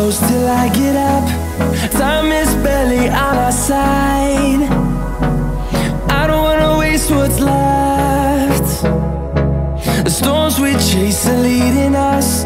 close till I get up. Time is barely on our side. I don't wanna waste what's left. The storms we chase are leading us